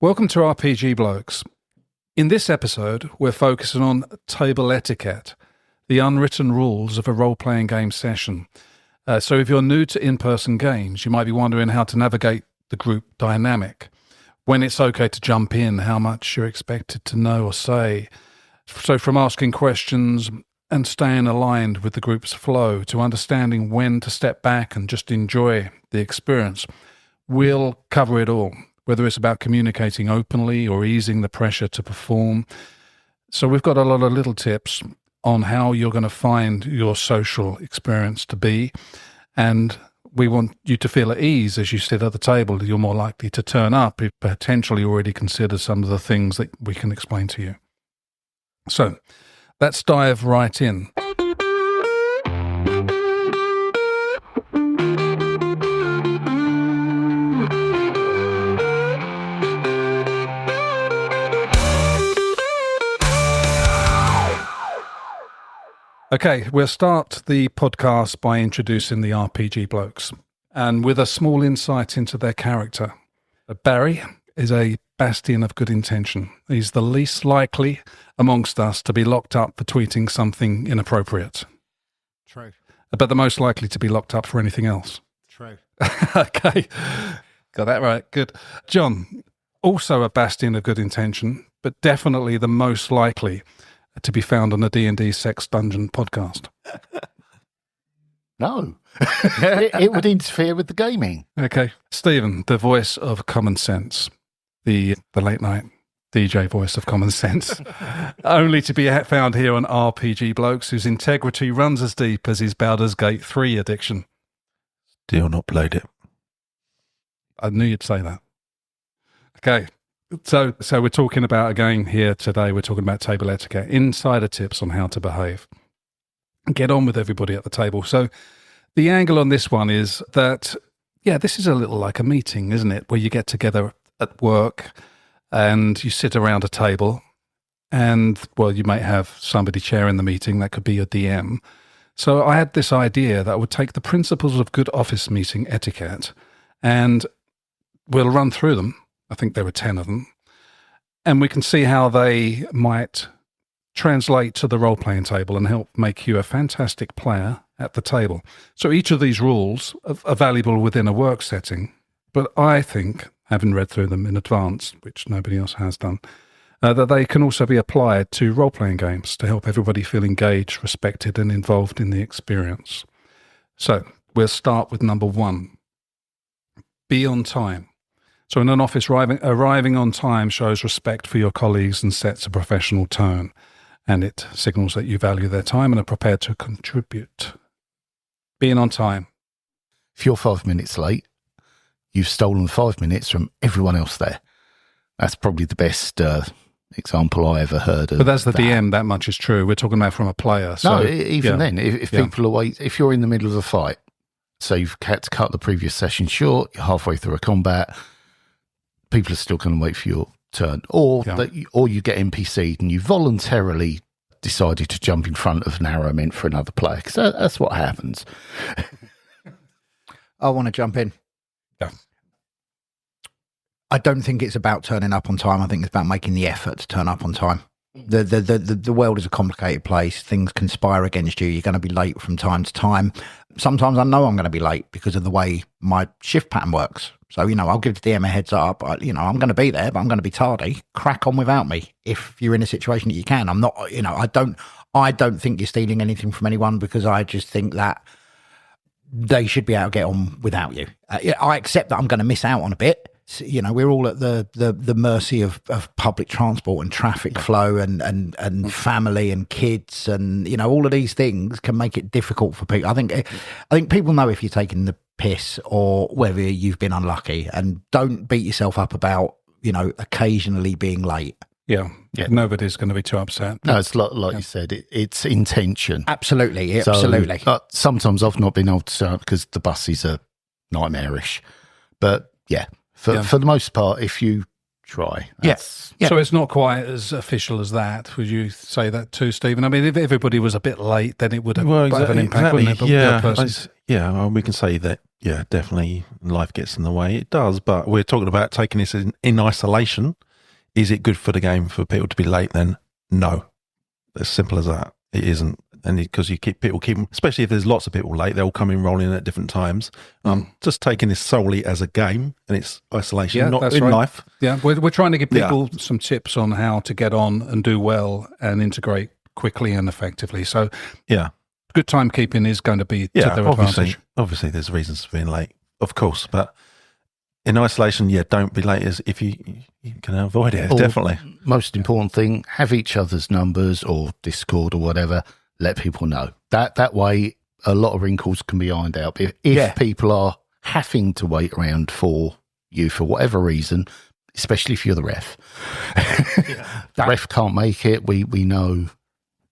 Welcome to RPG Blokes. In this episode, we're focusing on table etiquette, the unwritten rules of a role-playing game session. So if you're new to in-person games, you might be wondering how to navigate the group dynamic, when it's okay to jump in, how much you're expected to know or say. So from asking questions and staying aligned with the group's flow to understanding when to step back and just enjoy the experience, we'll cover it all, whether it's about communicating openly or easing the pressure to perform. So we've got a lot of little tips on how you're going to find your social experience to be, and we want you to feel at ease as you sit at the table. You're more likely to turn up if potentially already consider some of the things that we can explain to you. So let's dive right in. Okay, we'll start the podcast by introducing the RPG Blokes, and with a small insight into their character. Barry is a bastion of good intention. He's the least likely amongst us to be locked up for tweeting something inappropriate. True. But the most likely to be locked up for anything else. True. Okay, got that right, good. John, also a bastion of good intention, but definitely the most likely to be found on a D&D Sex Dungeon podcast. No, it would interfere with the gaming. Okay. Stephen, the voice of common sense, the late night DJ voice of common sense, only to be found here on RPG Blokes, whose integrity runs as deep as his Baldur's Gate 3 addiction. Still not played it. I knew you'd say that. Okay. So we're talking about, again, here today, we're talking about table etiquette, insider tips on how to behave. Get on with everybody at the table. So the angle on this one is that, this is a little like a meeting, isn't it? Where you get together at work and you sit around a table and, you might have somebody chairing the meeting. That could be your DM. So I had this idea that I would take the principles of good office meeting etiquette and we'll run through them. I think there were 10 of them. And we can see how they might translate to the role-playing table and help make you a fantastic player at the table. So each of these rules are valuable within a work setting, but I think, having read through them in advance, which nobody else has done, that they can also be applied to role-playing games to help everybody feel engaged, respected, and involved in the experience. So we'll start with number 1. Be on time. So in an office, arriving on time shows respect for your colleagues and sets a professional tone, and it signals that you value their time and are prepared to contribute. Being on time. If you're 5 minutes late, you've stolen 5 minutes from everyone else there. That's probably the best example I ever heard of. But that's the DM, that much is true. We're talking about from a player. So, no, even then, if people are wait, if you're in the middle of a fight, so you've had to cut the previous session short, you're halfway through a combat, people are still going to wait for your turn, or you get NPC'd and you voluntarily decided to jump in front of an arrow meant for another player, because that's what happens. I want to jump in. Yeah. I don't think it's about turning up on time. I think it's about making the effort to turn up on time. The world is a complicated place. Things conspire against you. You're going to be late from time to time. Sometimes I know I'm going to be late because of the way my shift pattern works. So, I'll give the DM a heads up. I'm going to be there, but I'm going to be tardy. Crack on without me if you're in a situation that you can. I'm not, I don't think you're stealing anything from anyone, because I just think that they should be able to get on without you. I accept that I'm going to miss out on a bit. We're all at the mercy of public transport and traffic flow and family and kids, and all of these things can make it difficult for people. I think people know if you're taking the piss or whether you've been unlucky, and don't beat yourself up about occasionally being late. Yeah. Nobody's going to be too upset. No, it's like you said, it's intention. Absolutely, absolutely. Sometimes I've not been able to turn up because the buses are nightmarish, but for the most part, if you try. Yes. Yeah. So it's not quite as official as that. Would you say that too, Stephen? I mean, if everybody was a bit late, then it would have have an impact, wouldn't it? But Well, we can say that, definitely life gets in the way. It does, but we're talking about taking this in isolation. Is it good for the game for people to be late then? No. As simple as that. It isn't. And because people keep, especially if there's lots of people late, they'll come in rolling at different times. Just taking this solely as a game and it's isolation, not in life. Yeah, we're trying to give people some tips on how to get on and do well and integrate quickly and effectively. So, good timekeeping is going to be to their advantage. Obviously, there's reasons for being late, of course, but in isolation, don't be late as if you can avoid it, definitely. Most important thing, have each other's numbers or Discord or whatever. Let people know. That way, a lot of wrinkles can be ironed out. If people are having to wait around for you for whatever reason, especially if you're the ref, the ref can't make it. We know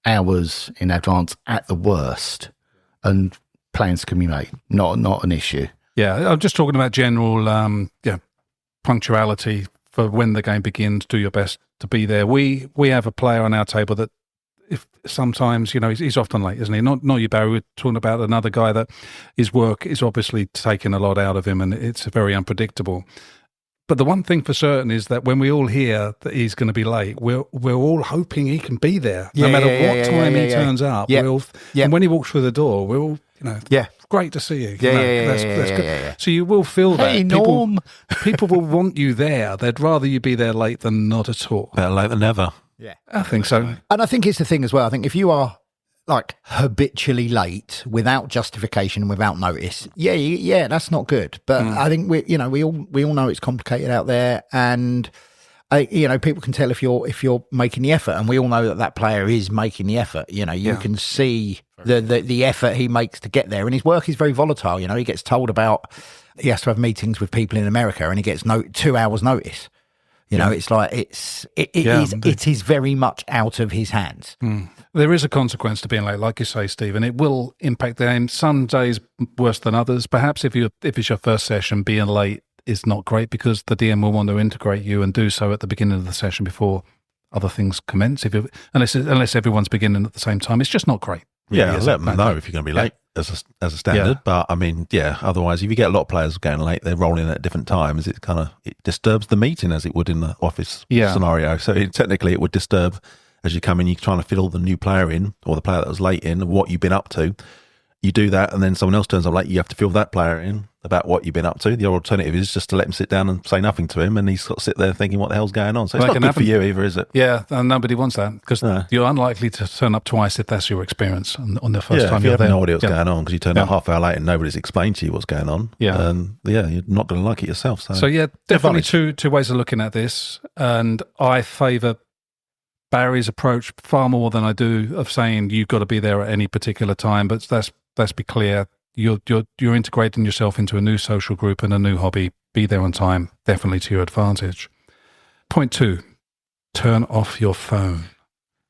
hours in advance at the worst, and plans can be made. Not an issue. Yeah, I'm just talking about general punctuality for when the game begins. Do your best to be there. We have a player on our table that, if sometimes, he's often late, isn't he? Not you, Barry. We're talking about another guy that his work is obviously taking a lot out of him, and it's very unpredictable. But the one thing for certain is that when we all hear that he's going to be late, we're all hoping he can be there, no matter what time he turns up. And when he walks through the door, we're all, great to see you. That's good. So you will feel that. Hey, Norm. People will want you there. They'd rather you be there late than not at all. Better late than never. Yeah, I think so. And I think it's the thing as well. I think if you are like habitually late without justification, without notice, that's not good. But I think we all know it's complicated out there, and people can tell if you're making the effort, and we all know that player is making the effort. You can see the effort he makes to get there, and his work is very volatile. He gets told about he has to have meetings with people in America, and he gets 2 hours notice. It's like it is very much out of his hands. There is a consequence to being late, like you say, Stephen. It will impact the game. Some days worse than others. Perhaps if it's your first session, being late is not great because the DM will want to integrate you and do so at the beginning of the session before other things commence. Unless everyone's beginning at the same time, it's just not great. Yeah, let them know if you're going to be late as a standard. But I mean, otherwise, if you get a lot of players going late, they're rolling at different times. It disturbs the meeting as it would in the office scenario. So technically, it would disturb as you come in. You're trying to fit all the new player in, or the player that was late in, what you've been up to. You do that, and then someone else turns up late. You have to fill that player in about what you've been up to. The alternative is just to let him sit down and say nothing to him, and he's got to sit there thinking, what the hell's going on? So it's not good for you either, is it? Yeah, and nobody wants that, because you're unlikely to turn up twice if that's your experience on the first time if you you're there. have no idea what's going on, because you turn up half hour late and nobody's explained to you what's going on. You're not going to like it yourself. So definitely two ways of looking at this, and I favour Barry's approach far more than I do of saying you've got to be there at any particular time. But let's be clear, you're integrating yourself into a new social group and a new hobby. Be there on time, definitely to your advantage. Point 2, turn off your phone.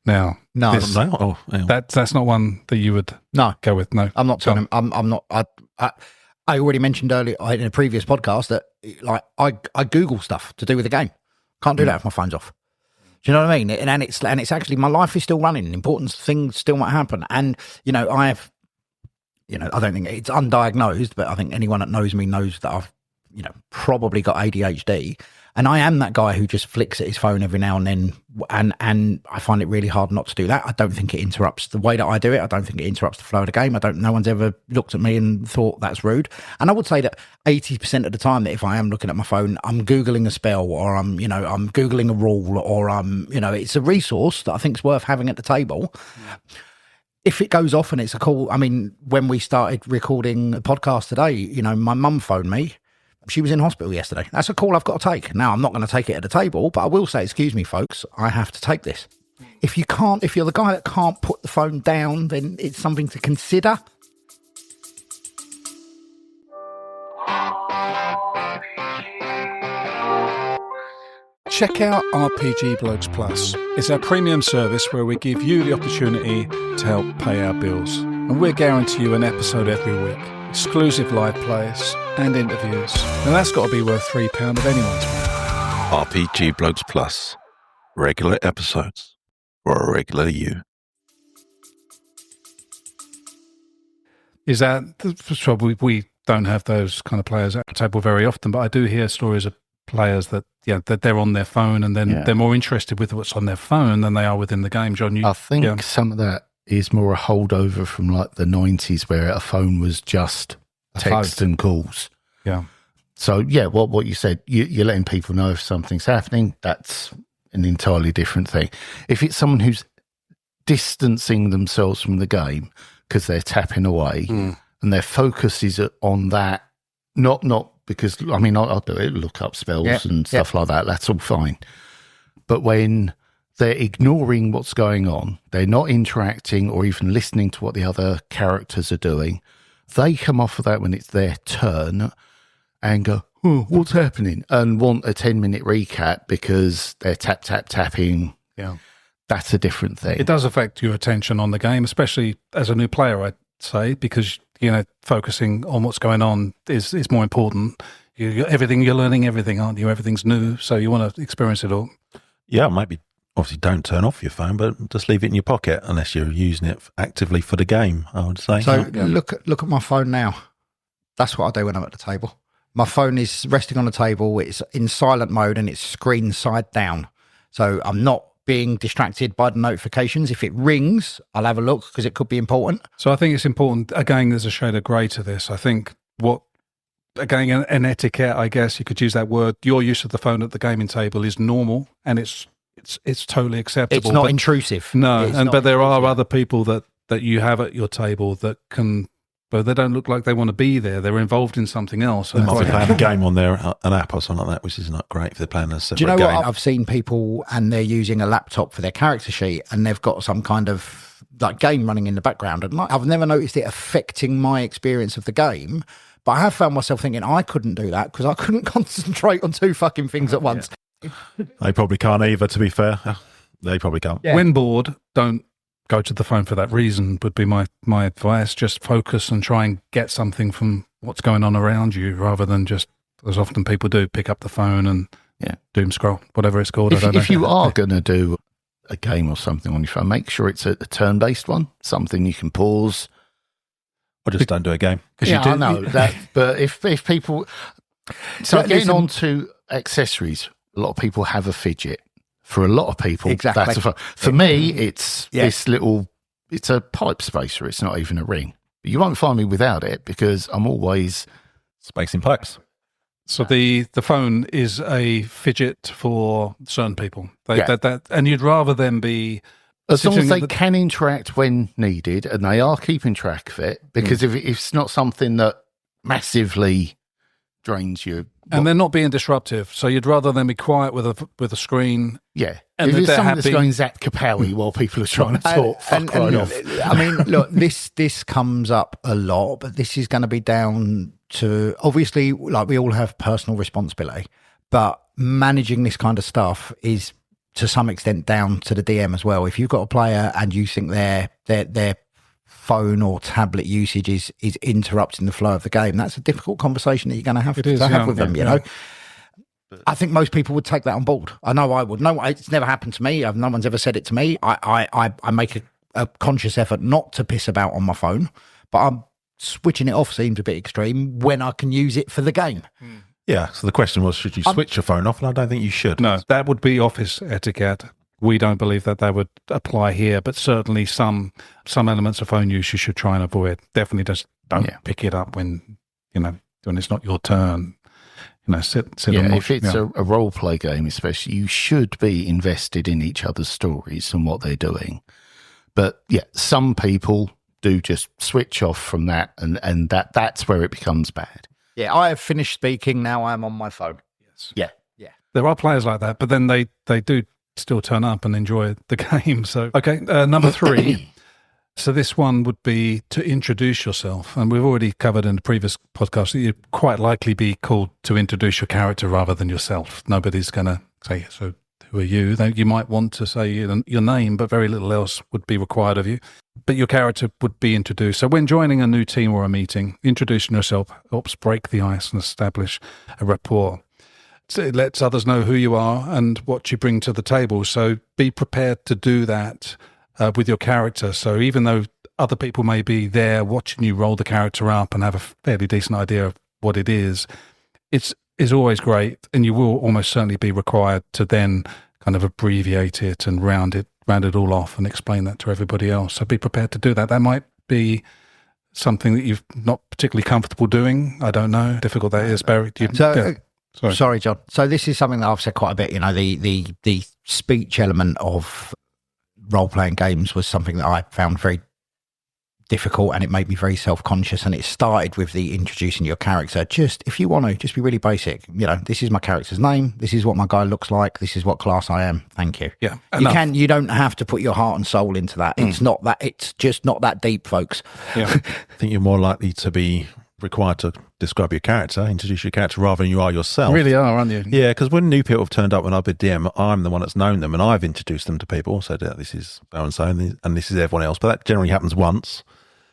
Now, that's not one that you would go with. No, I'm not telling him. I'm not. I already mentioned earlier in a previous podcast that I Google stuff to do with the game. Can't do that if my phone's off. Do you know what I mean? And it's actually, my life is still running. Important things still might happen. And, I have, I don't think it's undiagnosed, but I think anyone that knows me knows that I've, probably got ADHD. And I am that guy who just flicks at his phone every now and then. And I find it really hard not to do that. I don't think it interrupts the way that I do it. I don't think it interrupts the flow of the game. No one's ever looked at me and thought that's rude. And I would say that 80% of the time that if I am looking at my phone, I'm Googling a spell, or I'm Googling a rule, or it's a resource that I think is worth having at the table. Yeah. If it goes off and it's a call, when we started recording a podcast today, my mum phoned me. She was in hospital yesterday. That's a call I've got to take. Now, I'm not going to take it at the table, but I will say, excuse me, folks, I have to take this. If you're the guy that can't put the phone down, then it's something to consider. Check out RPG Blokes Plus. It's our premium service where we give you the opportunity to help pay our bills. And we'll guarantee you an episode every week. Exclusive live plays and interviews. Now that's got to be worth £3 of anyone's money. RPG Blokes Plus. Regular episodes for a regular you. Is that the trouble? We don't have those kind of players at the table very often, but I do hear stories of players that that they're on their phone and then they're more interested with what's on their phone than they are within the game. John, I think some of that is more a holdover from like the 90s where a phone was just text and calls. Yeah. So, what you said, you're letting people know if something's happening. That's an entirely different thing. If it's someone who's distancing themselves from the game because they're tapping away and their focus is on that, not because, I mean, I'll do it, look up spells and stuff like that. That's all fine. But when they're ignoring what's going on, they're not interacting or even listening to what the other characters are doing, they come off of that when it's their turn and go, oh, what's happening? And want a 10-minute recap because they're tapping. Yeah. That's a different thing. It does affect your attention on the game, especially as a new player, I'd say, because, focusing on what's going on is more important. You're learning everything, aren't you? Everything's new, so you want to experience it all. Yeah, maybe obviously don't turn off your phone, but just leave it in your pocket unless you're using it actively for the game, I would say. So look at my phone now. That's what I do when I'm at the table. My phone is resting on the table. It's in silent mode and it's screen side down. So I'm not being distracted by the notifications. If it rings, I'll have a look because it could be important. So I think it's important. Again, there's a shade of grey to this. I think an etiquette, I guess you could use that word. Your use of the phone at the gaming table is normal and it's totally acceptable. It's not intrusive. No, but there are other people that you have at your table that can. But they don't look like they want to be there. They're involved in something else. They might be playing a game on their an app or something like that, which is not great if they're playing a separate game. Do you know what? I've seen people and they're using a laptop for their character sheet and they've got some kind of like game running in the background. And I've never noticed it affecting my experience of the game. But I have found myself thinking I couldn't do that because I couldn't concentrate on two fucking things at once. They probably can't either, to be fair. They probably can't. Yeah. When bored, don't go to the phone for that reason would be my advice. Just focus and try and get something from what's going on around you rather than just, as often people do, pick up the phone and doom scroll, whatever it's called. If you are going to do a game or something on your phone, make sure it's a turn-based one, something you can pause. Or just don't do a game. I know that. But if people... So getting on to accessories, a lot of people have a fidget. For a lot of people, that's a fun. For me, it's this little, it's a pipe spacer. It's not even a ring. But you won't find me without it because I'm always spacing pipes. So the phone is a fidget for certain people. And you'd rather them be... As long as they can interact when needed and they are keeping track of it, because if it's not something that massively drains you. And they're not being disruptive, so you'd rather them be quiet with a screen. Yeah, and if it's someone that's going Zap Kapowie while people are trying to talk, fuck right off. I mean, look, this comes up a lot, but this is going to be down to, obviously, like we all have personal responsibility, but managing this kind of stuff is to some extent down to the DM as well. If you've got a player and you think their phone or tablet usage is interrupting the flow of the game, that's a difficult conversation that you're going to have with them, you know. I think most people would take that on board. I know I would. No, it's never happened to me. No one's ever said it to me. I make a conscious effort not to piss about on my phone, but I'm switching it off seems a bit extreme when I can use it for the game. Yeah, so the question was, should you switch your phone off? And I don't think you should. No, that would be office etiquette. We don't believe that would apply here, but certainly some elements of phone use you should try and avoid. Definitely just don't pick it up when it's not your turn. Sit and watch. If it's a role play game, especially, you should be invested in each other's stories and what they're doing. But some people do just switch off from that, and that's where it becomes bad. Yeah, I have finished speaking. Now I'm on my phone. Yes. Yeah. There are players like that, but then they do still turn up and enjoy the game. So, okay, number 3. So this one would be to introduce yourself. And we've already covered in the previous podcast that you'd quite likely be called to introduce your character rather than yourself. Nobody's going to say, so who are you? You might want to say your name, but very little else would be required of you. But your character would be introduced. So when joining a new team or a meeting, introducing yourself helps break the ice and establish a rapport. it lets others know who you are and what you bring to the table. So be prepared to do that with your character. So even though other people may be there watching you roll the character up and have a fairly decent idea of what it is always great, and you will almost certainly be required to then kind of abbreviate it and round it all off and explain that to everybody else. So be prepared to do that. That might be something that you're not particularly comfortable doing. I don't know. Difficult that is, Barry. Sorry, John. So this is something that I've said quite a bit. The speech element of role-playing games was something that I found very difficult, and it made me very self-conscious. And it started with the introducing your character. Just, if you want to, just be really basic. This is my character's name. This is what my guy looks like. This is what class I am. Thank you. Yeah. You don't have to put your heart and soul into that. It's just not that deep, folks. Yeah. I think you're more likely to be required to describe your character, introduce your character rather than you are yourself. You really are, aren't you? Yeah, because when new people have turned up when I've been DM, I'm the one that's known them and I've introduced them to people. So this is so-and-so and this is everyone else. But that generally happens once.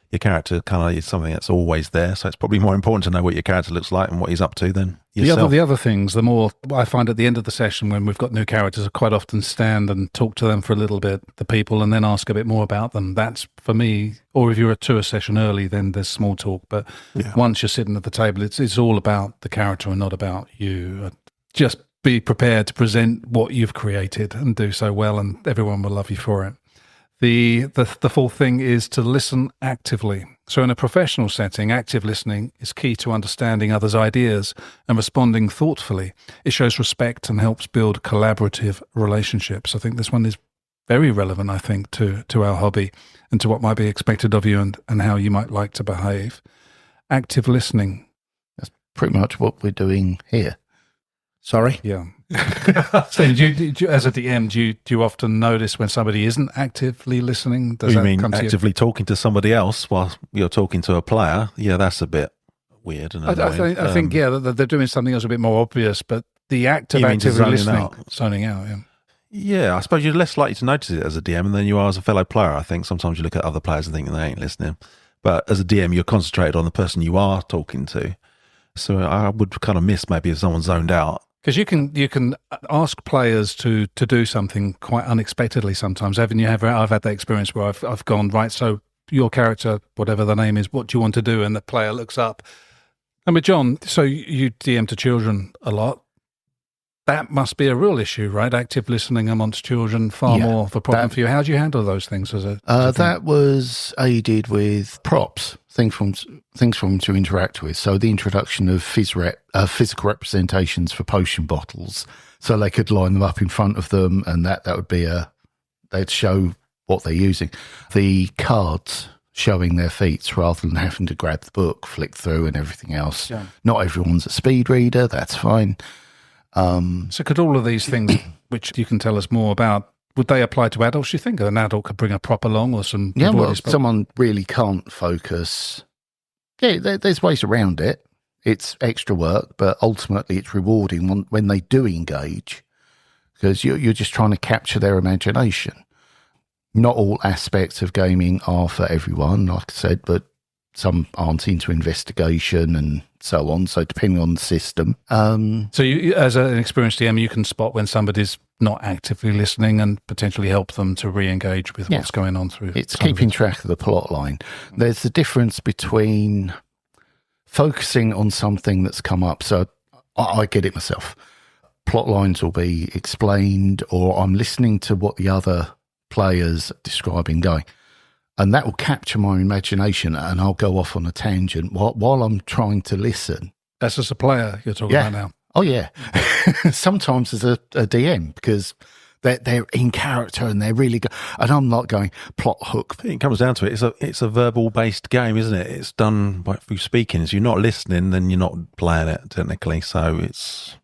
Your character kind of is something that's always there. So it's probably more important to know what your character looks like and what he's up to than yourself. The other things, the more I find at the end of the session when we've got new characters, I quite often stand and talk to them for a little bit, the people, and then ask a bit more about them. That's for me, or if you're to a session early, then there's small talk. But once you're sitting at the table, it's all about the character and not about you. Just be prepared to present what you've created and do so well, and everyone will love you for it. The fourth thing is to listen actively. So in a professional setting, active listening is key to understanding others' ideas and responding thoughtfully. It shows respect and helps build collaborative relationships. I think this one is very relevant, I think, to our hobby and to what might be expected of you and how you might like to behave. Active listening. That's pretty much what we're doing here. Sorry? Yeah. So do you, as a DM, do you often notice when somebody isn't actively listening? Does you mean actively talking to somebody else while you're talking to a player? Yeah, that's a bit weird. And I think they're doing something else a bit more obvious, but the act of actively listening, zoning out, yeah. Yeah, I suppose you're less likely to notice it as a DM than you are as a fellow player. I think sometimes you look at other players and think they ain't listening. But as a DM, you're concentrated on the person you are talking to. So I would kind of miss maybe if someone's zoned out. Because you can ask players to do something quite unexpectedly sometimes. Haven't you ever? I've had that experience where I've gone, right, so your character, whatever the name is, what do you want to do? And the player looks up. And with John, so you DM to children a lot. That must be a real issue, right? Active listening amongst children, far more of a problem for you. How do you handle those things as a that was aided with props, things for them to interact with. So the introduction of physical representations for potion bottles, so they could line them up in front of them, and that would be they'd show what they're using. The cards showing their feats rather than having to grab the book, flick through, and everything else. Yeah. Not everyone's a speed reader. That's fine. So could all of these things, which you can tell us more about, would they apply to adults, you think? An adult could bring a prop along or some... Yeah, well, if someone really can't focus, there's ways around it. It's extra work, but ultimately it's rewarding when they do engage, because you're just trying to capture their imagination. Not all aspects of gaming are for everyone, like I said, but some aren't into investigation and so on. So depending on the system. So you, as an experienced DM, you can spot when somebody's not actively listening and potentially help them to re-engage with what's going on through. It's keeping track of the plot line. There's the difference between focusing on something that's come up. So I get it myself. Plot lines will be explained, or I'm listening to what the other players describing going. And that will capture my imagination, and I'll go off on a tangent while I'm trying to listen. That's as a player you're talking about now. Oh, yeah. Sometimes as a DM, because they're in character and they're really good. And I'm not going plot hook. I think it comes down to it. It's a verbal-based game, isn't it? It's done through speaking. So you're not listening, then you're not playing it, technically. So it's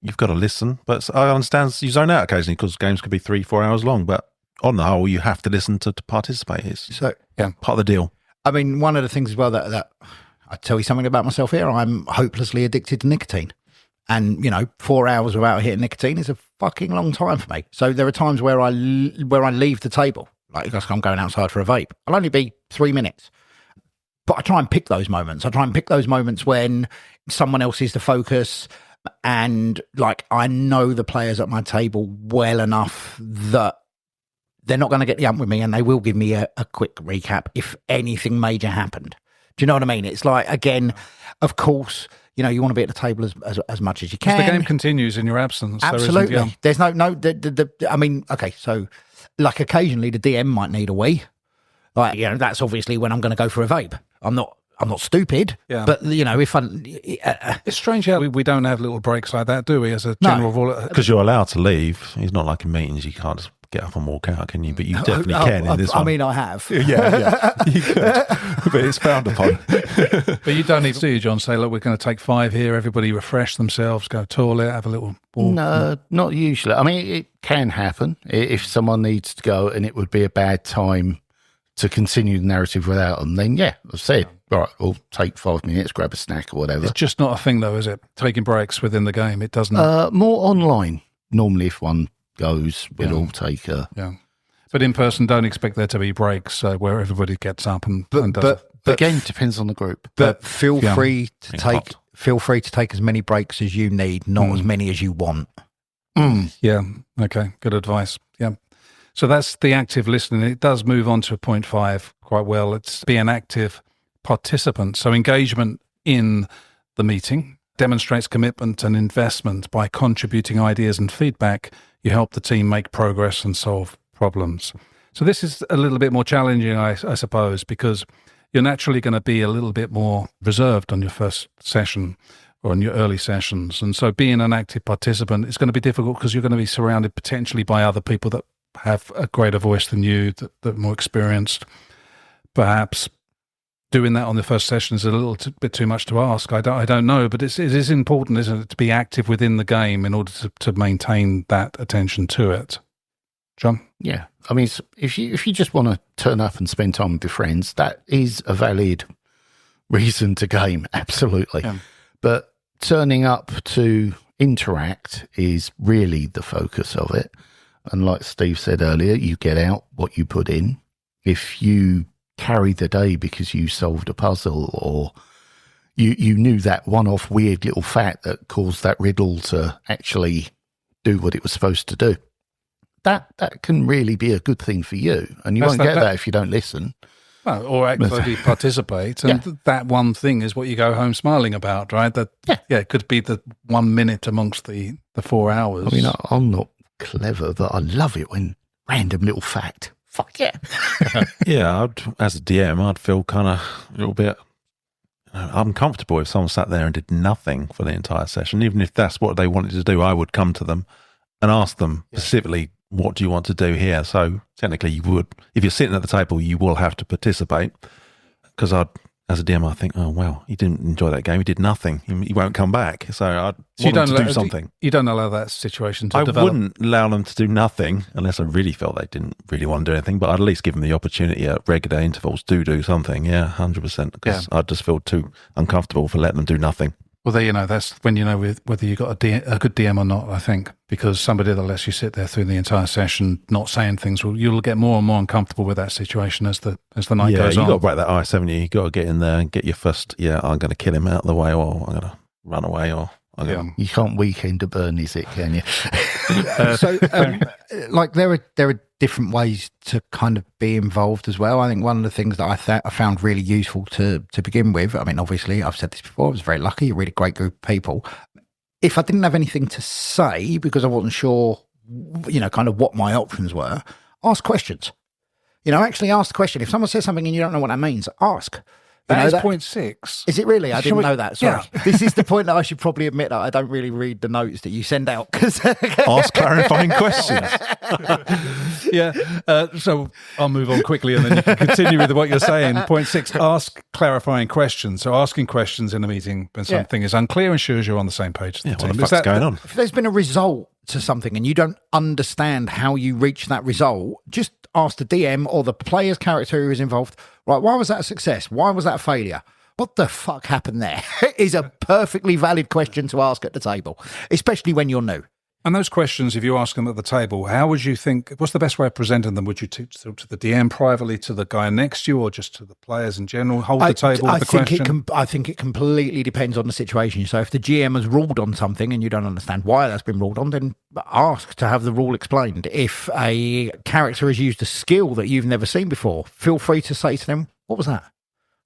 you've got to listen. But I understand you zone out occasionally because games could be 3-4 hours long, but on the whole, you have to listen to participate. It's part of the deal. I mean, one of the things as well that I tell you something about myself here, I'm hopelessly addicted to nicotine. And, 4 hours without hitting nicotine is a fucking long time for me. So there are times where I leave the table, like if I'm going outside for a vape. I'll only be 3 minutes. But I try and pick those moments. I try and pick those moments when someone else is the focus. And like, I know the players at my table well enough that they're not going to get the ump with me, and they will give me a quick recap if anything major happened. Do you know what I mean? It's like, again, of course, you know, you want to be at the table as much as you can. The game continues in your absence. Absolutely. There's no. I mean, okay, so like occasionally the DM might need a wee. Like, you know, that's obviously when I'm going to go for a vape. I'm not stupid, but you know, if it's strange how we don't have little breaks like that, do we? As a general rule, because you're allowed to leave. It's not like in meetings; you can't just get up and walk out, can you? But you definitely can in this one. I mean, I have. Yeah, you could, but it's frowned upon. But you don't need to do, John. Say, look, we're going to take 5 here. Everybody refresh themselves, go toilet, have a little walk. No, not usually. I mean, it can happen if someone needs to go, and it would be a bad time to continue the narrative without them. Then, yeah, I've said, right, we'll take 5 minutes, grab a snack or whatever. It's just not a thing, though, is it? Taking breaks within the game, it doesn't. More online. Normally, if one goes, we'll all take a. Yeah. But in person, don't expect there to be breaks where everybody gets up and does it. But again, depends on the group. But feel free to take as many breaks as you need, not as many as you want. Yeah. Okay. Good advice. Yeah. So that's the active listening. It does move on to point 5 quite well. It's be an active participant. So engagement in the meeting demonstrates commitment and investment. By contributing ideas and feedback, you help the team make progress and solve problems. So this is a little bit more challenging, I suppose, because you're naturally going to be a little bit more reserved on your first session or in your early sessions. And so being an active participant is going to be difficult because you're going to be surrounded potentially by other people that have a greater voice than you, that are more experienced. Perhaps doing that on the first session is a little bit too much to ask. I don't know, but it is important, isn't it, to be active within the game in order to maintain that attention to it. John? Yeah. I mean, if you just want to turn up and spend time with your friends, that is a valid reason to game, absolutely. Yeah. But turning up to interact is really the focus of it. And like Steve said earlier, you get out what you put in. If you carry the day because you solved a puzzle or you knew that one-off weird little fact that caused that riddle to actually do what it was supposed to do, that can really be a good thing for you. And you won't get that if you don't listen. Well, or actively participate. And that one thing is what you go home smiling about, right? That it could be the 1 minute amongst the 4 hours. I mean, I'm not clever, but I love it when random little fact. Fuck yeah. Yeah, as a DM, I'd feel kind of a little bit uncomfortable if someone sat there and did nothing for the entire session. Even if that's what they wanted to do, I would come to them and ask them specifically, what do you want to do here? So technically you would, if you're sitting at the table, you will have to participate, because as a DM, I think, oh, well, he didn't enjoy that game. He did nothing. He won't come back. So I'd want him to do something. You don't allow that situation to develop? I wouldn't allow them to do nothing unless I really felt they didn't really want to do anything, but I'd at least give them the opportunity at regular intervals to do something. Yeah, 100%. Because I'd just feel too uncomfortable for letting them do nothing. Well, there, that's when you know whether you got a good DM or not, I think, because somebody that lets you sit there through the entire session not saying things, you'll get more and more uncomfortable with that situation as the night goes on. Yeah, you got to break that ice, haven't you? You got to get in there and get your first, I'm going to kill him out of the way, or I'm going to run away, or you can't weekend to burn, is it? Can you? Like there are different ways to kind of be involved as well. I think one of the things that I found really useful to begin with, I mean, obviously I've said this before, I was very lucky, a really great group of people. If I didn't have anything to say because I wasn't sure, kind of what my options were, ask questions. Actually ask the question. If someone says something and you don't know what that means, ask. That is point 6. Is it really? I didn't know that. Sorry. Yeah. This is the point that I should probably admit that I don't really read the notes that you send out. Ask clarifying questions. So I'll move on quickly and then you can continue with what you're saying. Point 6, ask clarifying questions. So asking questions in a meeting when something is unclear ensures you're on the same page. What the fuck's going on? If there's been a result to something and you don't understand how you reach that result, just ask the DM or the player's character who is involved, right, why was that a success? Why was that a failure? What the fuck happened there? Is a perfectly valid question to ask at the table, especially when you're new. And those questions, if you ask them at the table, how would you think, what's the best way of presenting them? Would you talk to the DM privately, to the guy next to you, or just to the players in general? Hold the table with the question? I think it completely depends on the situation. So if the GM has ruled on something and you don't understand why that's been ruled on, then ask to have the rule explained. If a character has used a skill that you've never seen before, feel free to say to them, what was that?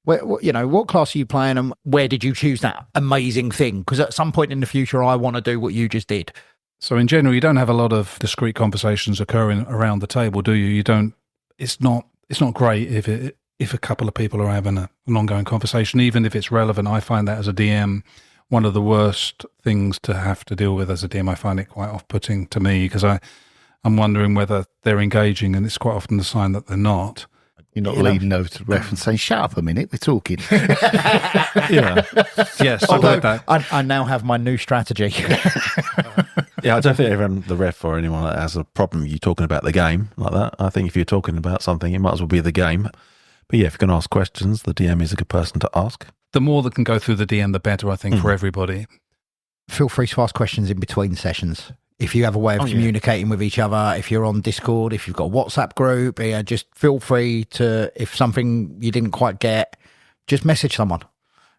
What class are you playing and where did you choose that amazing thing? Because at some point in the future, I want to do what you just did. So in general, you don't have a lot of discrete conversations occurring around the table, do you? You don't. It's not great if a couple of people are having an ongoing conversation, even if it's relevant. I find that as a DM, one of the worst things to have to deal with as a DM. I find it quite off-putting to me because I'm wondering whether they're engaging, and it's quite often the sign that they're not. You're not leading over to the ref and saying, "Shut up a minute, we're talking." Yeah. Yes. I now have my new strategy. Yeah, I don't think everyone, the ref or anyone that has a problem you talking about the game like that. I think if you're talking about something, it might as well be the game. But yeah, if you can ask questions, the DM is a good person to ask. The more that can go through the DM, the better, I think, for everybody. Feel free to ask questions in between sessions. If you have a way of communicating with each other, if you're on Discord, if you've got a WhatsApp group, just feel free to, if something you didn't quite get, just message someone.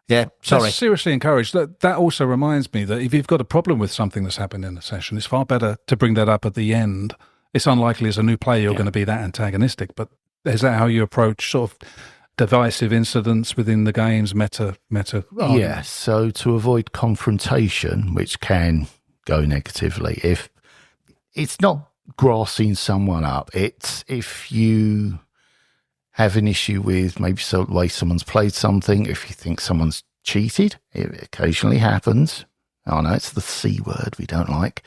Yeah, sorry. That's seriously encouraged. That also reminds me that if you've got a problem with something that's happened in a session, it's far better to bring that up at the end. It's unlikely as a new player you're going to be that antagonistic, but is that how you approach sort of divisive incidents within the games, meta? Yeah, so to avoid confrontation, which can go negatively, if it's not grassing someone up, it's if you have an issue with maybe the way someone's played something, if you think someone's cheated, it occasionally happens. I know it's the C word we don't like.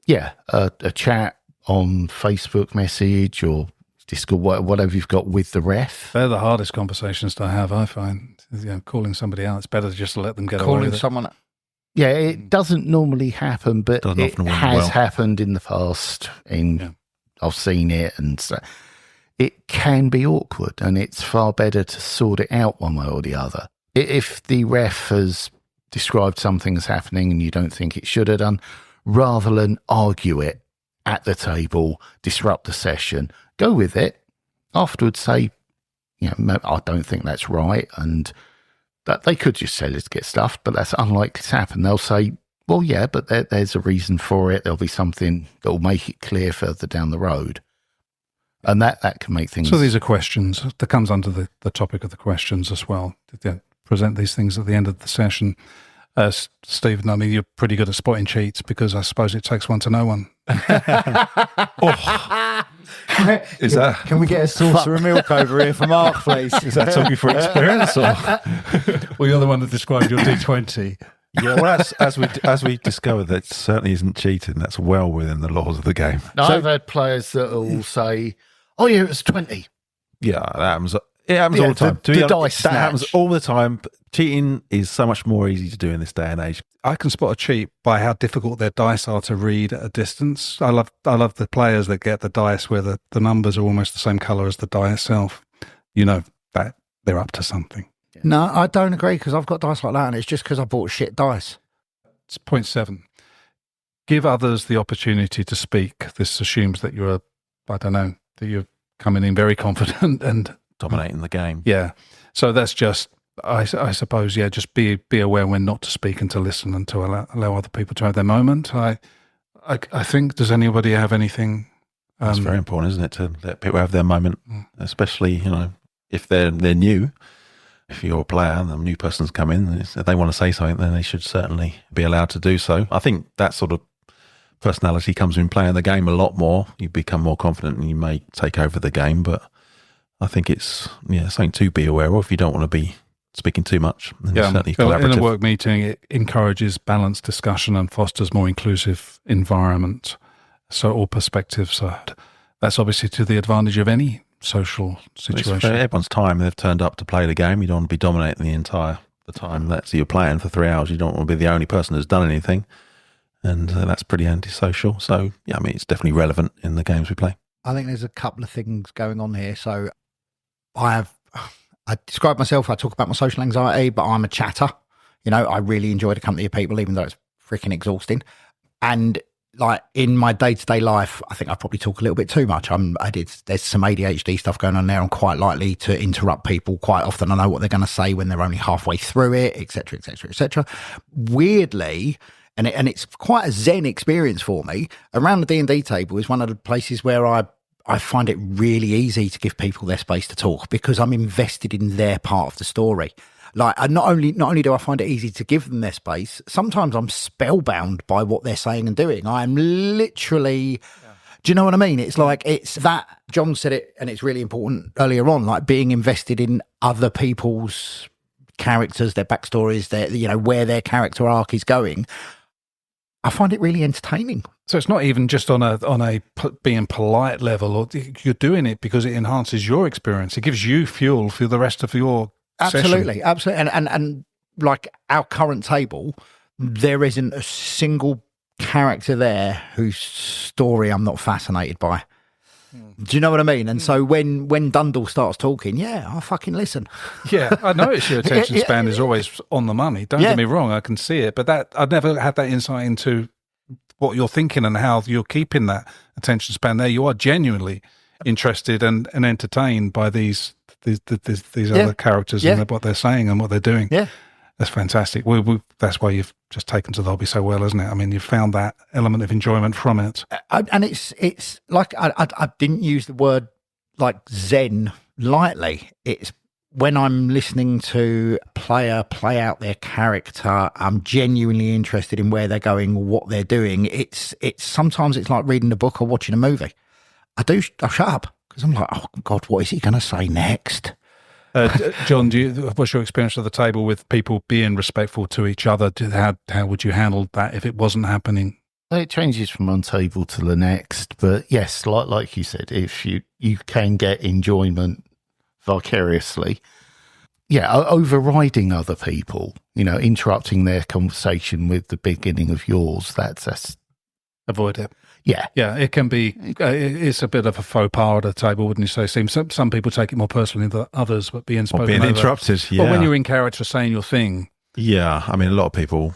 Yeah, a chat on Facebook message or Discord, whatever you've got with the ref. They're the hardest conversations to have, I find. Calling somebody out, it's better to just let them get away with it. Calling someone. Yeah, it doesn't normally happen, but it has happened in the past. I've seen it, and so it can be awkward, and it's far better to sort it out one way or the other. If the ref has described something as happening and you don't think it should have done, rather than argue it at the table, disrupt the session, go with it. Afterwards say, I don't think that's right, and that they could just say, let's get stuffed, but that's unlikely to happen. They'll say, well, yeah, but there's a reason for it. There'll be something that will make it clear further down the road. And that can make things... So these are questions. That comes under the topic of the questions as well. Present these things at the end of the session. Stephen, I mean, you're pretty good at spotting cheats because I suppose it takes one to know one. Is that? Can we get a saucer of milk over here for Mark, please? Is that talking for experience? Well, you're the one that described your D20. Yeah, well, as we discovered, that certainly isn't cheating. That's well within the laws of the game. No, I've had players that will say, "Oh yeah, it was 20." Yeah, that happens. It happens all the time. The dice that happens all the time. Cheating is so much more easy to do in this day and age. I can spot a cheat by how difficult their dice are to read at a distance. I love the players that get the dice where the numbers are almost the same colour as the die itself. You know that they're up to something. No, I don't agree because I've got dice like that and it's just because I bought shit dice. It's point 7. Give others the opportunity to speak. This assumes that that you're coming in very confident and dominating the game. Yeah. So that's just, I suppose, just be aware when not to speak and to listen and to allow other people to have their moment. I think, does anybody have anything? That's very important, isn't it, to let people have their moment, especially, if they're new. If you're a player and a new person's come in, if they want to say something, then they should certainly be allowed to do so. I think that sort of personality comes in playing the game a lot more. You become more confident and you may take over the game, but I think it's something to be aware of if you don't want to be speaking too much. Certainly collaborative. In a work meeting, it encourages balanced discussion and fosters more inclusive environment. So all perspectives that's obviously to the advantage of any social situation. It's for everyone's time. They've turned up to play the game. You don't want to be dominating the time that you're playing for 3 hours. You don't want to be the only person who's done anything. And that's pretty antisocial. So, it's definitely relevant in the games we play. I think there's a couple of things going on here. So I describe myself, I talk about my social anxiety, but I'm a chatter. I really enjoy the company of people, even though it's freaking exhausting. And like in my day-to-day life, I think I probably talk a little bit too much. There's some ADHD stuff going on there. I'm quite likely to interrupt people quite often. I know what they're going to say when they're only halfway through it, etc., etc., etc. Weirdly, and it's quite a zen experience for me. Around the D&D table is one of the places where I find it really easy to give people their space to talk because I'm invested in their part of the story. Like, not only do I find it easy to give them their space, sometimes I'm spellbound by what they're saying and doing. I'm literally, do you know what I mean? It's like, it's that, John said it, and it's really important earlier on, like being invested in other people's characters, their backstories, where their character arc is going. I find it really entertaining. So it's not even just on a being polite level, or you're doing it because it enhances your experience. It gives you fuel for the rest of your Absolutely, session. Absolutely. And like our current table, there isn't a single character there whose story I'm not fascinated by. Do you know what I mean? And so when Dundle starts talking, I fucking listen. Yeah, I notice your attention span is always on the money. Don't get me wrong, I can see it. But I've never had that insight into what you're thinking and how you're keeping that attention span there. You are genuinely interested and entertained by these other characters and what they're saying and what they're doing. Yeah. That's fantastic. That's why you've just taken to the hobby so well, isn't it? I mean, you've found that element of enjoyment from it. And it's like, I didn't use the word like zen lightly. It's when I'm listening to a player play out their character, I'm genuinely interested in where they're going, what they're doing. It's sometimes it's like reading a book or watching a movie. I shut up because I'm like, oh God, what is he going to say next? John, what's your experience of the table with people being respectful to each other? How would you handle that if it wasn't happening? It changes from one table to the next, but yes, like you said, if you can get enjoyment vicariously, overriding other people, interrupting their conversation with the beginning of yours, that's avoid it. Yeah. Yeah, it can be, it's a bit of a faux pas at a table, wouldn't you say? Some people take it more personally than others, but being spoken over. Interrupted, yeah. Or when you're in character saying your thing. Yeah, I mean, a lot of people,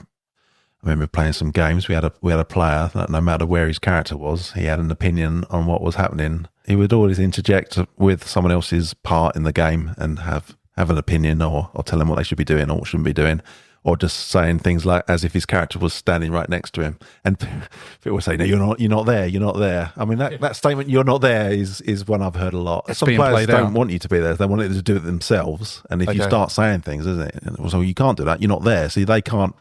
I remember playing some games, we had a player that no matter where his character was, he had an opinion on what was happening. He would always interject with someone else's part in the game and have an opinion or tell them what they should be doing or what shouldn't be doing. Or just saying things like as if his character was standing right next to him, and people would say, "No, you're not there." I mean, that statement "you're not there" is one I've heard a lot. Some players don't want you to be there; they want it to do it themselves. And if you start saying things, isn't it? So you can't do that. You're not there, so they can't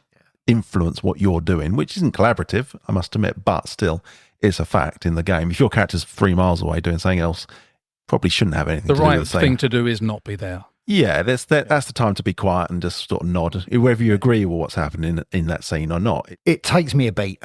influence what you're doing, which isn't collaborative, I must admit, but still, it's a fact in the game. If your character's 3 miles away doing something else, probably shouldn't have anything to do with the right thing to do is not be there. Yeah, that's the time to be quiet and just sort of nod, whether you agree with what's happening in that scene or not. It takes me a beat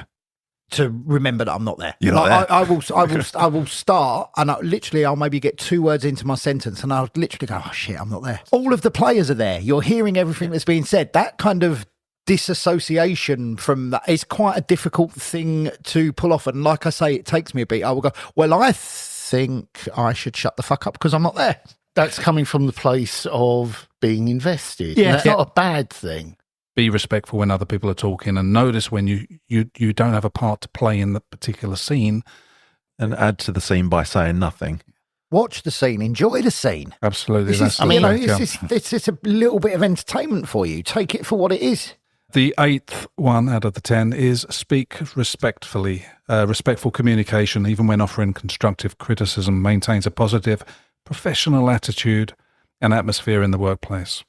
to remember that I'm not there. You're not there. I will start, and I'll maybe get 2 words into my sentence, and I'll literally go, "Oh shit, I'm not there." All of the players are there. You're hearing everything that's being said. That kind of disassociation from that is quite a difficult thing to pull off. And like I say, it takes me a beat. I will go, "Well, I think I should shut the fuck up because I'm not there." That's coming from the place of being invested. Yeah. That's not a bad thing. Be respectful when other people are talking, and notice when you don't have a part to play in the particular scene. And add to the scene by saying nothing. Watch the scene, enjoy the scene. Absolutely. It's a little bit of entertainment for you. Take it for what it is. The 8th one out of the 10 is speak respectfully. Respectful communication, even when offering constructive criticism, maintains a positive professional attitude and atmosphere in the workplace.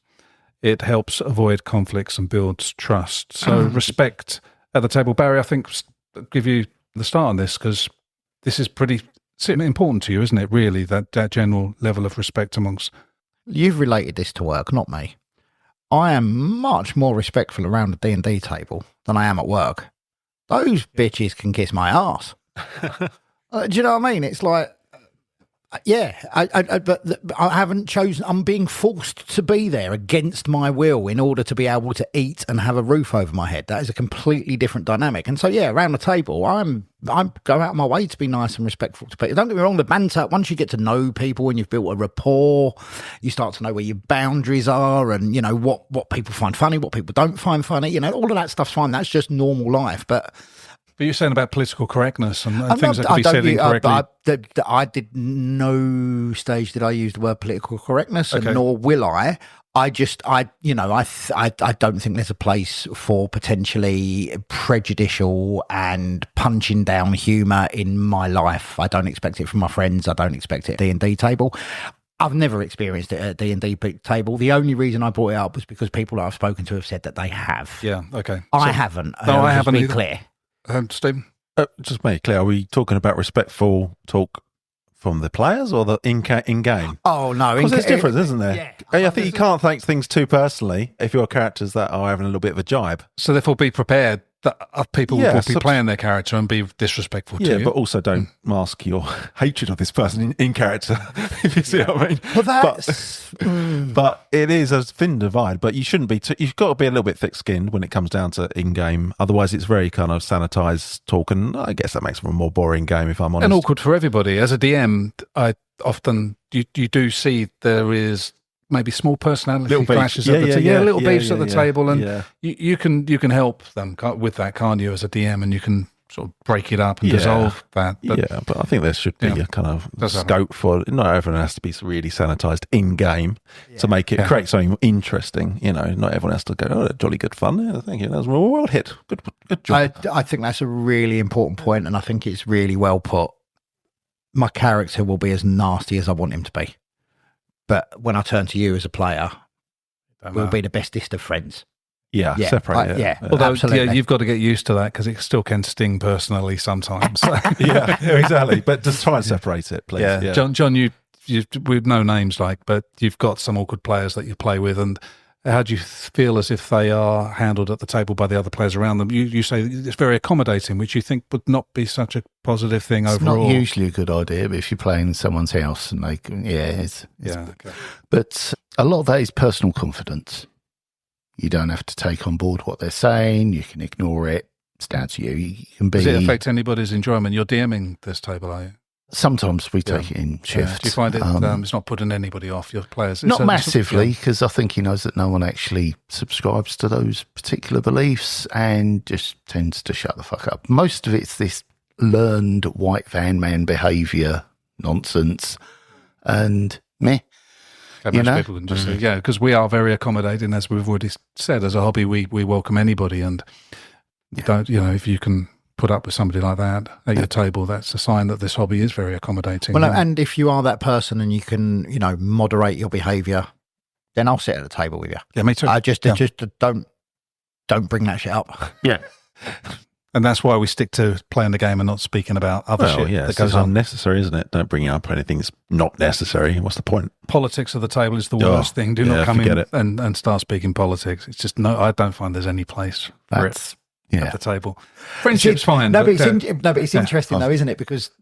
It helps avoid conflicts and builds trust. So respect at the table. Barry, I think, give you the start on this because this is pretty important to you, isn't it, really, that general level of respect amongst... You've related this to work, not me. I am much more respectful around the D&D table than I am at work. Those bitches can kiss my arse. Do you know what I mean? It's like... but I haven't chosen. I'm being forced to be there against my will in order to be able to eat and have a roof over my head. That is a completely different dynamic. And so, around the table, I go out of my way to be nice and respectful to people. Don't get me wrong, the banter, once you get to know people and you've built a rapport, you start to know where your boundaries are and, what people find funny, what people don't find funny. All of that stuff's fine. That's just normal life. But But you're saying about political correctness and things that can be said incorrectly. I did no stage did I use the word political correctness, and nor will I. I don't think there's a place for potentially prejudicial and punching down humour in my life. I don't expect it from my friends. I don't expect it at D&D table. I've never experienced it at D&D table. The only reason I brought it up was because people that I've spoken to have said that they have. Yeah, okay. I haven't. No, I haven't either. Clear. Stephen? Just make it clear, are we talking about respectful talk from the players or the in-game? Oh, no. Because there's difference, isn't there? Yeah. I think you can't take things too personally if your characters that are having a little bit of a jibe. So therefore be prepared that people will be playing their character and be disrespectful to you. Yeah, but also don't mask your hatred of this person in character, if you see what I mean. Well, but it is a thin divide, but you shouldn't be you've got to be a little bit thick-skinned when it comes down to in-game. Otherwise, it's very kind of sanitized talk, and I guess that makes for a more boring game, if I'm honest. And awkward for everybody. As a DM, I often, you do see there is maybe small personality clashes at the table. Little beefs at the table, and you can help them with that, can't you, as a DM, and you can sort of break it up and dissolve that. But, but I think there should be a kind of scope for not everyone has to be really sanitized in game to make it create something interesting. You know, not everyone has to go, oh, jolly good fun. Yeah, thank you. That was well hit. Good job. I think that's a really important point, and I think it's really well put. My character will be as nasty as I want him to be. But when I turn to you as a player, we'll be the bestest of friends. Yeah, separate. Although, absolutely. you've got to get used to that because it still can sting personally sometimes. yeah, exactly. But just try and separate it, please. Yeah. John, you with no names but you've got some awkward players that you play with, and how do you feel as if they are handled at the table by the other players around them? You say it's very accommodating, which you think would not be such a positive thing overall. It's not usually a good idea, but if you're playing in someone's house and they can, it's okay. But a lot of that is personal confidence. You don't have to take on board what they're saying. You can ignore it. It's down to you. You can be. Does it affect anybody's enjoyment? You're DMing this table, are you? Sometimes we take it in shifts. Do you find it it's not putting anybody off your players? Not massively, because I think he knows that no one actually subscribes to those particular beliefs and just tends to shut the fuck up. Most of it's this learned white van man behaviour nonsense, and meh. Most people can just say, because we are very accommodating, as we've already said. As a hobby, we welcome anybody, and don't if you can put up with somebody like that at your table, that's a sign that this hobby is very accommodating. Well, and if you are that person and you can, moderate your behaviour, then I'll sit at the table with you. Yeah, me too. I just don't bring that shit up. Yeah. And that's why we stick to playing the game and not speaking about other shit that goes on. Unnecessary, isn't it? Don't bring up anything that's not necessary. What's the point? Politics at the table is the worst thing. Do not come in and start speaking politics. It's just I don't find there's any place for it. At the table. Friendship's fine. But it's interesting though, isn't it? Because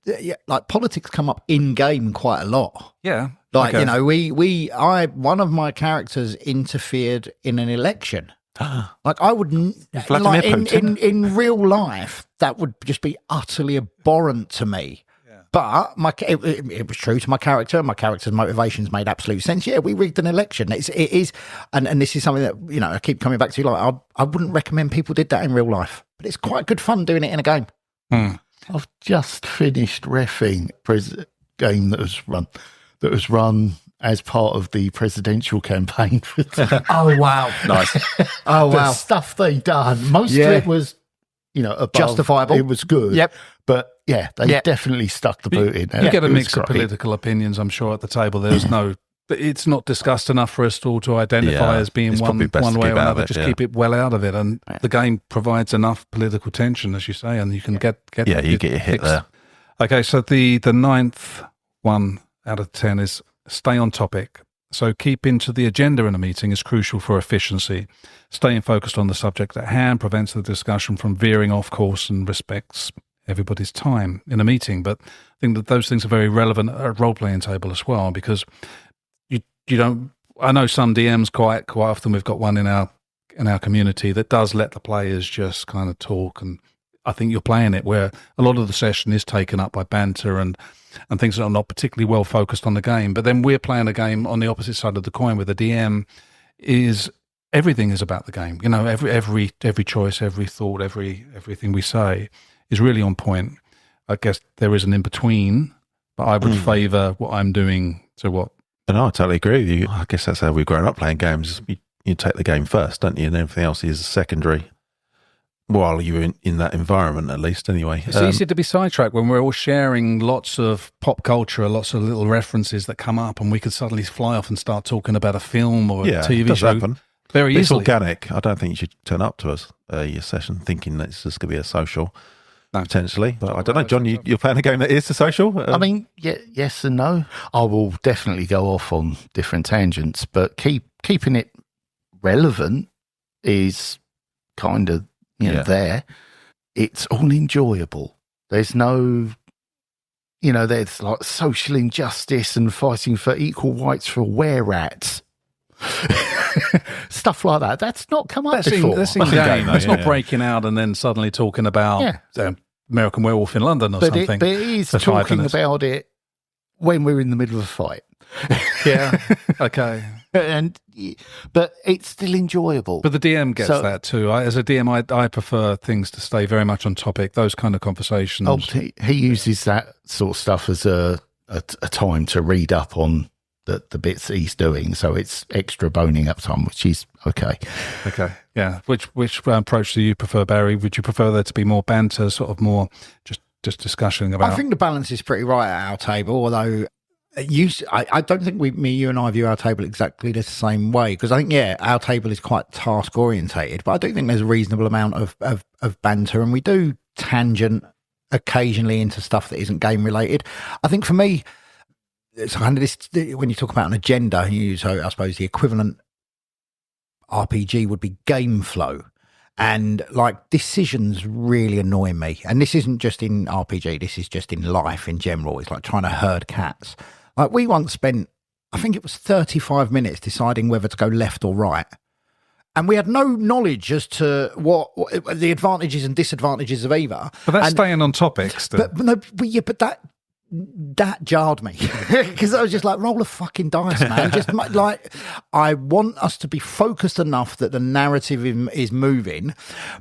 politics come up in game quite a lot. Yeah. One of my characters interfered in an election. I wouldn't in real life that would just be utterly abhorrent to me. But it was true to my character. My character's motivations made absolute sense. Yeah, we rigged an election. It is, and this is something that I keep coming back to. I wouldn't recommend people did that in real life, but it's quite good fun doing it in a game. I've just finished reffing a game that was run as part of the presidential campaign. Oh wow, nice! Oh wow, the stuff they done. Most of it was, above, justifiable. It was good. Yep. But they definitely stuck the boot in. You get a mix of political opinions, I'm sure, at the table. There's it's not discussed enough for us all to identify as being one way or another. Just keep it well out of it. And the game provides enough political tension, as you say, and you can get you get your hit there. Okay, so the ninth one out of 10 is stay on topic. So keeping to the agenda in a meeting is crucial for efficiency. Staying focused on the subject at hand prevents the discussion from veering off course and respects everybody's time in a meeting. But I think that those things are very relevant at a role-playing table as well, because you don't. I know some DMs quite often. We've got one in our community that does let the players just kind of talk, and I think you're playing it where a lot of the session is taken up by banter and things that are not particularly well focused on the game. But then we're playing a game on the opposite side of the coin, where the DM is everything is about the game. Every choice, every thought, everything we say is really on point. I guess there is an in-between, but I would favour what I'm doing to what... No, I totally agree with you. I guess that's how we've grown up playing games. You take the game first, don't you? And everything else is secondary while you're in that environment, at least, anyway. It's easy to be sidetracked when we're all sharing lots of pop culture, lots of little references that come up, and we could suddenly fly off and start talking about a film or a TV it does show. Happen. Very easily. It's organic. I don't think you should turn up to your session thinking that it's just going to be a social, potentially. But I don't know, John, you're playing a game that is a social? I mean, yes and no. I will definitely go off on different tangents, but keeping it relevant is kind of there. It's all enjoyable. There's no, there's like social injustice and fighting for equal rights for were-rats. Stuff like that. That's not come up before. That's in game. It's not breaking out and then suddenly talking about American Werewolf in London or something. But it is talking about it when we're in the middle of a fight. Yeah. Okay. But it's still enjoyable. But the DM gets that too. As a DM, I prefer things to stay very much on topic. Those kind of conversations. Oh, he uses that sort of stuff as a time to read up on the bits he's doing. So it's extra boning up time, which is okay. Okay. Yeah. Which approach do you prefer, Barry? Would you prefer there to be more banter, sort of more just discussion about? I think the balance is pretty right at our table, although. I don't think you and I view our table exactly the same way, because I think, our table is quite task orientated, but I do think there's a reasonable amount of banter, and we do tangent occasionally into stuff that isn't game related. I think for me, it's kind of this, when you talk about an agenda, I suppose the equivalent RPG would be game flow. And like decisions really annoy me. And this isn't just in RPG, this is just in life in general. It's like trying to herd cats. Like we once spent, I think it was 35 minutes deciding whether to go left or right. And we had no knowledge as to what the advantages and disadvantages of either. But that's staying on topic still. But that jarred me because I was just like, roll a fucking dice, man. Just like, I want us to be focused enough that the narrative is moving,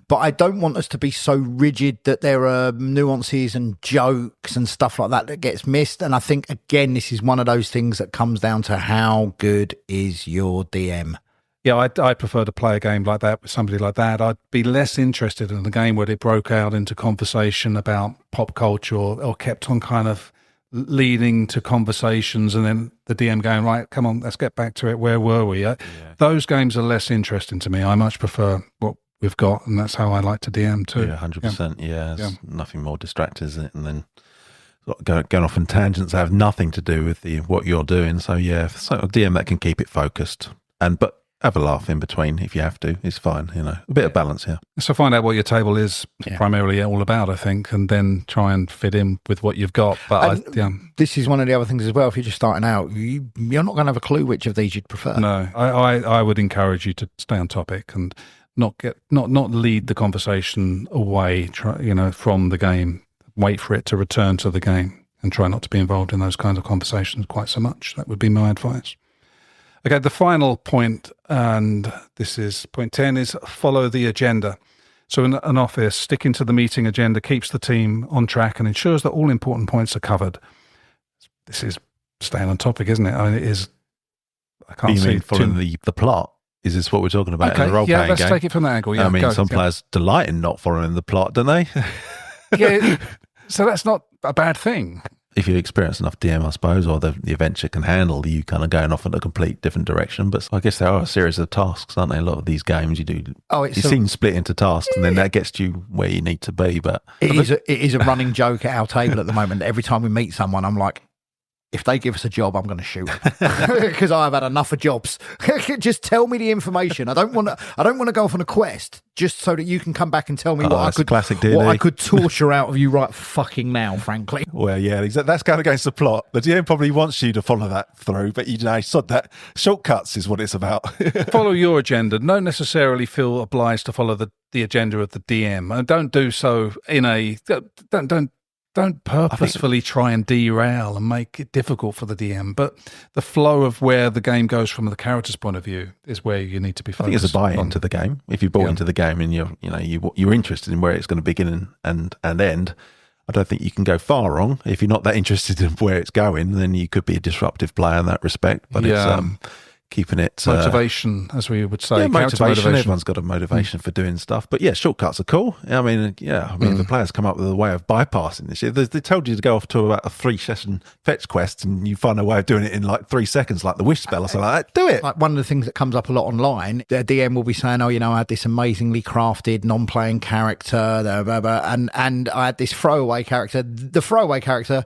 but I don't want us to be so rigid that there are nuances and jokes and stuff like that gets missed. And I think, again, this is one of those things that comes down to how good is your DM. Yeah, I prefer to play a game like that with somebody like that. I'd be less interested in a game where it broke out into conversation about pop culture or kept on kind of leading to conversations and then the DM going, right, come on, let's get back to it. Where were we? Those games are less interesting to me. I much prefer what we've got, and that's how I like to DM too. Yeah, 100%. Yeah, there's nothing more distracting, is it? And then going off on tangents that have nothing to do with what you're doing. So yeah, so a DM that can keep it focused, but have a laugh in between if you have to. It's fine, a bit of balance here. So find out what your table is primarily all about, I think, and then try and fit in with what you've got. But this is one of the other things as well. If you're just starting out, you're not going to have a clue which of these you'd prefer. No, I would encourage you to stay on topic and not lead the conversation away, from the game. Wait for it to return to the game and try not to be involved in those kinds of conversations quite so much. That would be my advice. Okay, the final point, and this is point 10, is follow the agenda. So in an office, sticking to the meeting agenda keeps the team on track and ensures that all important points are covered. This is staying on topic, isn't it? I mean, it is. I can't see. Following the plot? Is this what we're talking about in the role-playing game? Let's take it from that angle. Yeah, I mean, some players delight in not following the plot, don't they? Yeah, so that's not a bad thing. If you experience enough DM, I suppose, or the adventure can handle you kind of going off in a complete different direction. But I guess there are a series of tasks, aren't they? A lot of these games you do. You seem split into tasks, and then that gets you where you need to be. But it is a running joke at our table at the moment. Every time we meet someone, I'm like, if they give us a job, I'm going to shoot because I've had enough of jobs. Just tell me the information. I don't want to go off on a quest just so that you can come back and tell me what I could torture out of you right fucking now, frankly. Well, yeah, that's kind of against the plot. The DM probably wants you to follow that through, but sod that. Shortcuts is what it's about. Follow your agenda. Don't necessarily feel obliged to follow the agenda of the DM. And don't do so in a don't don't purposefully try and derail and make it difficult for the DM, but the flow of where the game goes from the character's point of view is where you need to be focused. I think it's a buy-in to the game. If you bought into the game and you're interested in where it's going to begin and end, I don't think you can go far wrong. If you're not that interested in where it's going, then you could be a disruptive player in that respect. But it's keeping it motivation, as we would say. Yeah, motivation. Everyone's got a motivation for doing stuff. But yeah, shortcuts are cool. I mean, the players come up with a way of bypassing this. They told you to go off to about a 3-session fetch quest, and you find a way of doing it in like 3 seconds, like the wish spell or something like that. Do it. Like one of the things that comes up a lot online, the DM will be saying, I had this amazingly crafted non-playing character, blah, blah, blah, and I had this throwaway character. The throwaway character,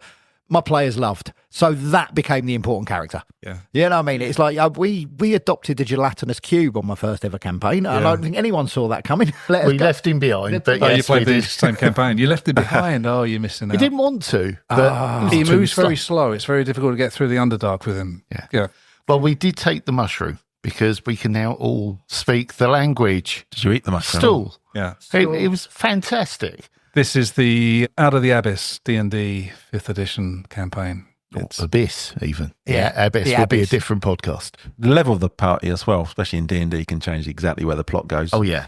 my players loved. So that became the important character. Yeah. You know what I mean? It's like we adopted the gelatinous cube on my first ever campaign. I don't think anyone saw that coming. We left him behind. But you played the same campaign. You left him behind. Oh, you're missing out. He didn't want to. He moves very slow. It's very difficult to get through the Underdark with him. Yeah. Well, we did take the mushroom because we can now all speak the language. Did you eat the mushroom? Still. Yeah. It was fantastic. This is the Out of the Abyss D&D 5th edition campaign. It's Abyss, even. Yeah, Abyss would be a different podcast. The level of the party as well, especially in D&D, can change exactly where the plot goes. Oh, yeah.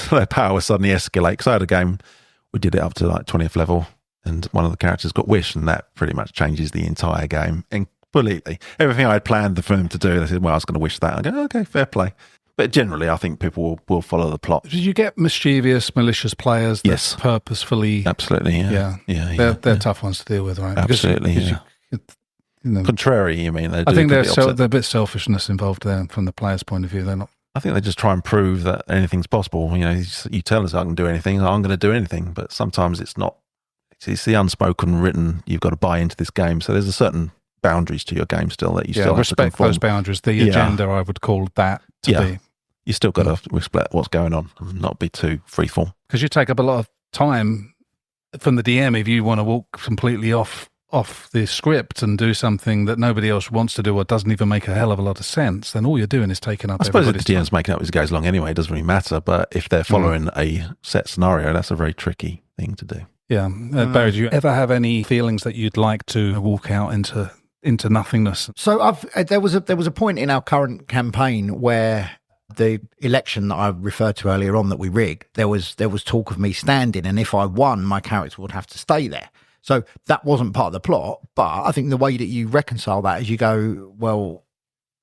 Their power will suddenly escalate. Because I had a game, we did it up to like 20th level, and one of the characters got wish, and that pretty much changes the entire game completely. Everything I had planned for them to do, they said, well, I was going to wish that. I go, okay, fair play. But generally, I think people will follow the plot. Did you get mischievous, malicious players that purposefully... Absolutely, yeah. They're tough ones to deal with, right? Absolutely, Contrary, you mean? I think there's a bit selfishness involved there from the player's point of view. They're not... I think they just try and prove that anything's possible. You tell us I can do anything, I'm going to do anything. But sometimes it's not. It's the unspoken written, you've got to buy into this game. So there's a certain boundaries to your game still that you still have to respect conform. Those boundaries. The agenda, I would call that to be. You still got to respect what's going on and not be too freeform. Because you take up a lot of time from the DM if you want to walk completely off the script and do something that nobody else wants to do or doesn't even make a hell of a lot of sense, then all you're doing is taking up everybody's time. I suppose if the DM's making up as it goes along anyway, it doesn't really matter. But if they're following a set scenario, that's a very tricky thing to do. Yeah. Barry, do you ever have any feelings that you'd like to walk out into nothingness? So there was a point in our current campaign where the election that I referred to earlier on that we rigged, there was talk of me standing, and if I won, my character would have to stay there. So that wasn't part of the plot, but I think the way that you reconcile that is you go, well,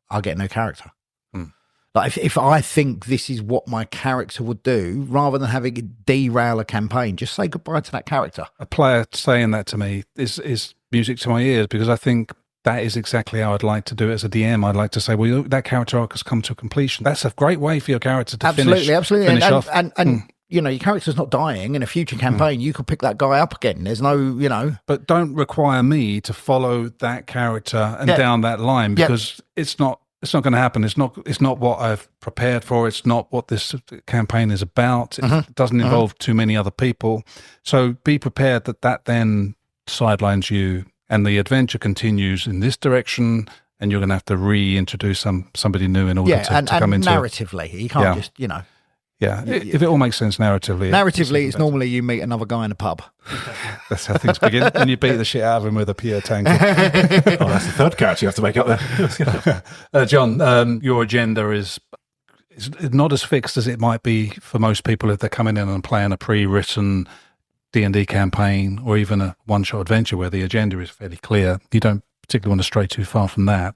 I'll get no character. Like if I think this is what my character would do, rather than having it derail a campaign, just say goodbye to that character. A player saying that to me is music to my ears, because I think that is exactly how I'd like to do it as a DM. I'd like to say, well, that character arc has come to completion. That's a great way for your character to finish off. And your character's not dying. In a future campaign, you could pick that guy up again. There's no, But don't require me to follow that character and down that line, because it's not going to happen. It's not what I've prepared for. It's not what this campaign is about. It doesn't involve too many other people. So be prepared that then sidelines you, and the adventure continues in this direction, and you're going to have to reintroduce somebody new in order to come into it. Narratively, you can't just, Yeah, if it all makes sense narratively. Narratively, it's normally you meet another guy in a pub. That's how things begin. And you beat the shit out of him with a Pierre tank. That's the third character you have to make up there. John, your agenda is not as fixed as it might be for most people if they're coming in and playing a pre-written D&D campaign or even a one-shot adventure where the agenda is fairly clear. You don't particularly want to stray too far from that.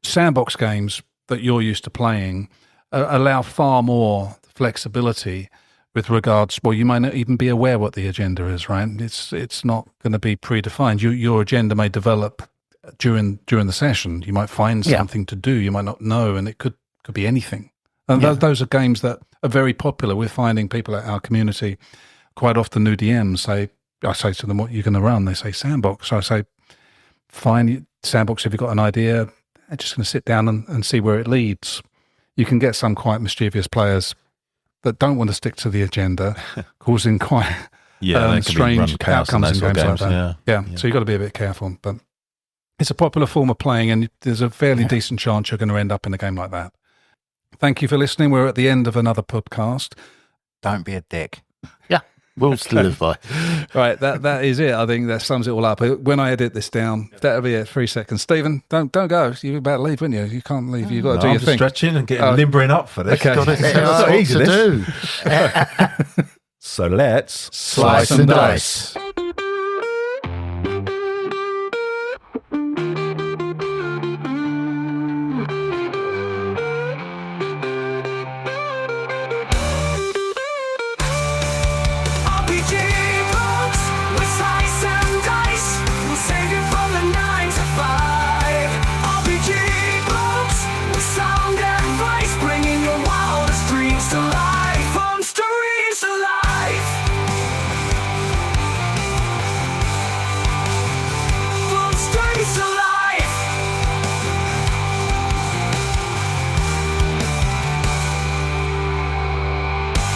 Sandbox games that you're used to playing allow far more flexibility with regards, well, you might not even be aware what the agenda is, right? It's not going to be predefined. Your agenda may develop during the session. You might find something to do you might not know, and it could be anything. And those are games that are very popular. We're finding people at our community, quite often new DMs I say to them, what you're going to run? They say Sandbox. So I say, fine, Sandbox, if you've got an idea, I'm just going to sit down and see where it leads. You can get some quite mischievous players that don't want to stick to the agenda, causing quite strange outcomes in games like that. Yeah, so you've got to be a bit careful. But it's a popular form of playing, and there's a fairly decent chance you're going to end up in a game like that. Thank you for listening. We're at the end of another podcast. Don't be a dick. Yeah. Rules to live by. Right, that is it. I think that sums it all up. When I edit this down, that'll be it. 3 seconds. Stephen, don't go. You're about to leave, weren't you? You can't leave. You've got to do your thing. Stretching and getting limbering up for this. Okay. It's not easy to do. So let's Slice and dice.